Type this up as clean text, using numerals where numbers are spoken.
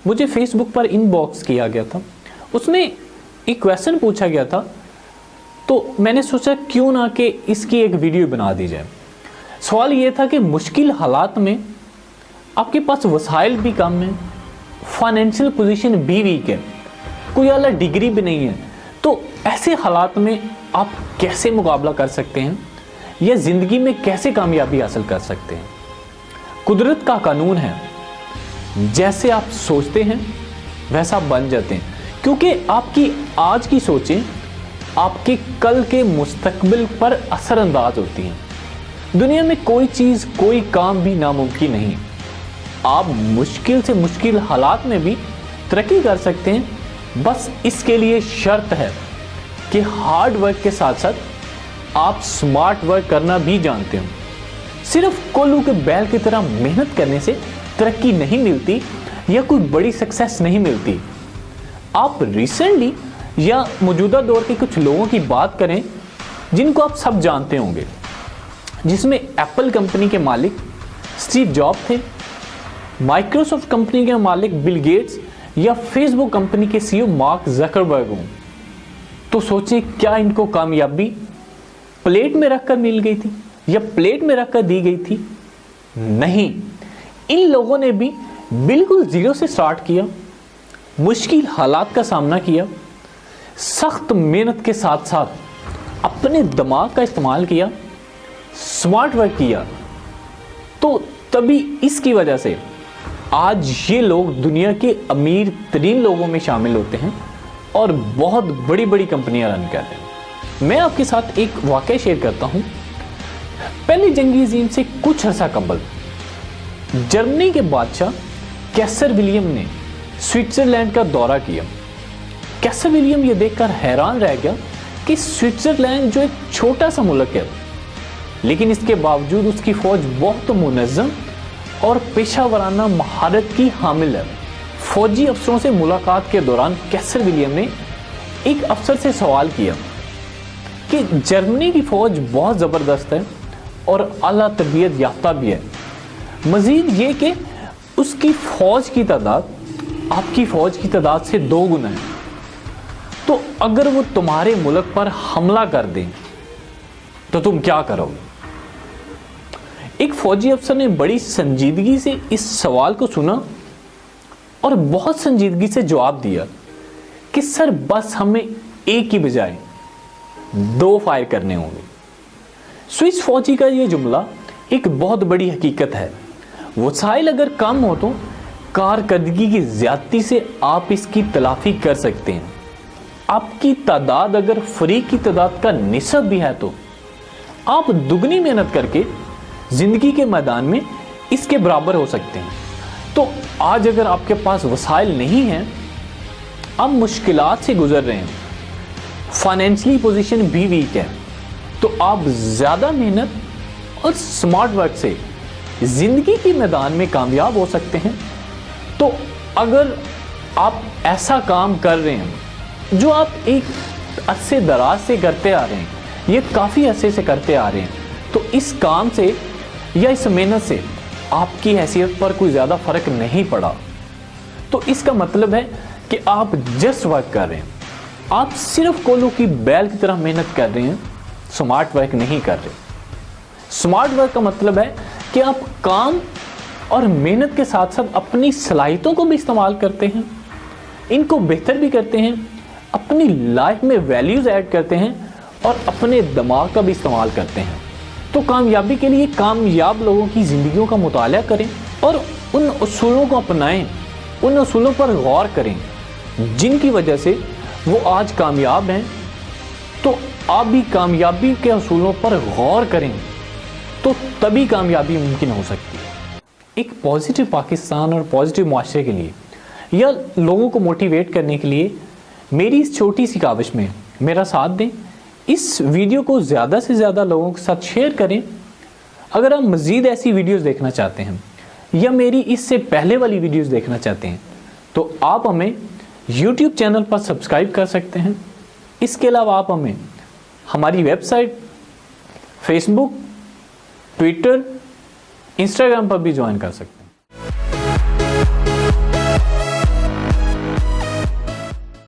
مجھے face book per in box کیا گیا تھا، اس میں ایک کویسچن پوچھا گیا تھا، تو میں نے سوچا کیوں نہ کہ اس کی ایک ویڈیو بنا دی جائے۔ سوال یہ تھا کہ مشکل حالات میں آپ کے پاس وسائل بھی کم ہیں، فائنینشیل پوزیشن بھی ویک ہے، کوئی اعلیٰ ڈگری بھی نہیں ہے، تو ایسے حالات میں آپ کیسے مقابلہ کر سکتے ہیں یا زندگی میں کیسے کامیابی حاصل کر سکتے ہیں؟ قدرت کا قانون ہے، جیسے آپ سوچتے ہیں ویسا بن جاتے ہیں، کیونکہ آپ کی آج کی سوچیں آپ کے کل کے مستقبل پر اثر انداز ہوتی ہیں۔ دنیا میں کوئی چیز، کوئی کام بھی ناممکن نہیں۔ آپ مشکل سے مشکل حالات میں بھی ترقی کر سکتے ہیں، بس اس کے لیے شرط ہے کہ ہارڈ ورک کے ساتھ ساتھ آپ سمارٹ ورک کرنا بھی جانتے ہوں۔ صرف کولو کے بیل کی طرح محنت کرنے سے ترقی نہیں ملتی یا کوئی بڑی سکسیس نہیں ملتی۔ آپ ریسنٹلی یا موجودہ دور کے کچھ لوگوں کی بات کریں جن کو آپ سب جانتے ہوں گے، جس میں ایپل کمپنی کے مالک اسٹیو جاب تھے، مائکروسافٹ کمپنی کے مالک بل گیٹس یا فیس بک کمپنی کے سی ای او مارک زکربرگ ہوں۔ تو سوچیں کیا ان کو کامیابی پلیٹ میں رکھ کر مل گئی تھی یا پلیٹ میں رکھ کر دی گئی تھی؟ نہیں، ان لوگوں نے بھی بالکل زیرو سے سٹارٹ کیا، مشکل حالات کا سامنا کیا، سخت محنت کے ساتھ ساتھ اپنے دماغ کا استعمال کیا، سمارٹ ورک کیا، تو تبھی اس کی وجہ سے آج یہ لوگ دنیا کے امیر ترین لوگوں میں شامل ہوتے ہیں اور بہت بڑی بڑی کمپنیاں رن کرتے ہیں۔ میں آپ کے ساتھ ایک واقعہ شیئر کرتا ہوں۔ پہلی جنگ عظیم سے کچھ عرصہ قبل جرمنی کے بادشاہ کیسر ولیم نے سوئٹزرلینڈ کا دورہ کیا۔ کیسر ولیم یہ دیکھ کر حیران رہ گیا کہ سوئٹزرلینڈ جو ایک چھوٹا سا ملک ہے، لیکن اس کے باوجود اس کی فوج بہت منظم اور پیشہ ورانہ مہارت کی حامل ہے۔ فوجی افسروں سے ملاقات کے دوران کیسر ولیم نے ایک افسر سے سوال کیا کہ جرمنی کی فوج بہت زبردست ہے اور اعلیٰ تربیت یافتہ بھی ہے، مزید یہ کہ اس کی فوج کی تعداد آپ کی فوج کی تعداد سے 2 گنا ہے، تو اگر وہ تمہارے ملک پر حملہ کر دیں تو تم کیا کرو گے؟ ایک فوجی افسر نے بڑی سنجیدگی سے اس سوال کو سنا اور بہت سنجیدگی سے جواب دیا کہ سر بس ہمیں ایک کی بجائے 2 فائر کرنے ہوں گے۔ سوئس فوجی کا یہ جملہ ایک بہت بڑی حقیقت ہے۔ وسائل اگر کم ہو تو کارکردگی کی زیادتی سے آپ اس کی تلافی کر سکتے ہیں۔ آپ کی تعداد اگر فریق کی تعداد کا نصف بھی ہے تو آپ دگنی محنت کر کے زندگی کے میدان میں اس کے برابر ہو سکتے ہیں۔ تو آج اگر آپ کے پاس وسائل نہیں ہیں، آپ مشکلات سے گزر رہے ہیں، فائنینشلی پوزیشن بھی ویک ہے، تو آپ زیادہ محنت اور سمارٹ ورک سے زندگی کے میدان میں کامیاب ہو سکتے ہیں۔ تو اگر آپ ایسا کام کر رہے ہیں جو آپ ایک عرصے دراز سے کرتے آ رہے ہیں، یہ کافی عرصے سے کرتے آ رہے ہیں، تو اس کام سے یا اس محنت سے آپ کی حیثیت پر کوئی زیادہ فرق نہیں پڑا، تو اس کا مطلب ہے کہ آپ جسٹ ورک کر رہے ہیں، آپ صرف کولو کی بیل کی طرح محنت کر رہے ہیں، سمارٹ ورک نہیں کر رہے۔ سمارٹ ورک کا مطلب ہے کہ آپ کام اور محنت کے ساتھ ساتھ اپنی صلاحیتوں کو بھی استعمال کرتے ہیں، ان کو بہتر بھی کرتے ہیں، اپنی لائف میں ویلیوز ایڈ کرتے ہیں اور اپنے دماغ کا بھی استعمال کرتے ہیں۔ تو کامیابی کے لیے کامیاب لوگوں کی زندگیوں کا مطالعہ کریں اور ان اصولوں کو اپنائیں، ان اصولوں پر غور کریں جن کی وجہ سے وہ آج کامیاب ہیں۔ تو آپ بھی کامیابی کے اصولوں پر غور کریں تو تبھی کامیابی ممکن ہو سکتی ہے۔ ایک پازیٹیو پاکستان اور پازیٹیو معاشرے کے لیے یا لوگوں کو موٹیویٹ کرنے کے لیے میری اس چھوٹی سی کاوش میں میرا ساتھ دیں، اس ویڈیو کو زیادہ سے زیادہ لوگوں کے ساتھ شیئر کریں۔ اگر آپ مزید ایسی ویڈیوز دیکھنا چاہتے ہیں یا میری اس سے پہلے والی ویڈیوز دیکھنا چاہتے ہیں تو آپ ہمیں یوٹیوب چینل پر سبسکرائب کر سکتے ہیں۔ اس کے علاوہ آپ ہمیں ہماری ویب سائٹ، فیس بک، ٹویٹر، انسٹاگرام پر بھی جوائن کر سکتے ہیں۔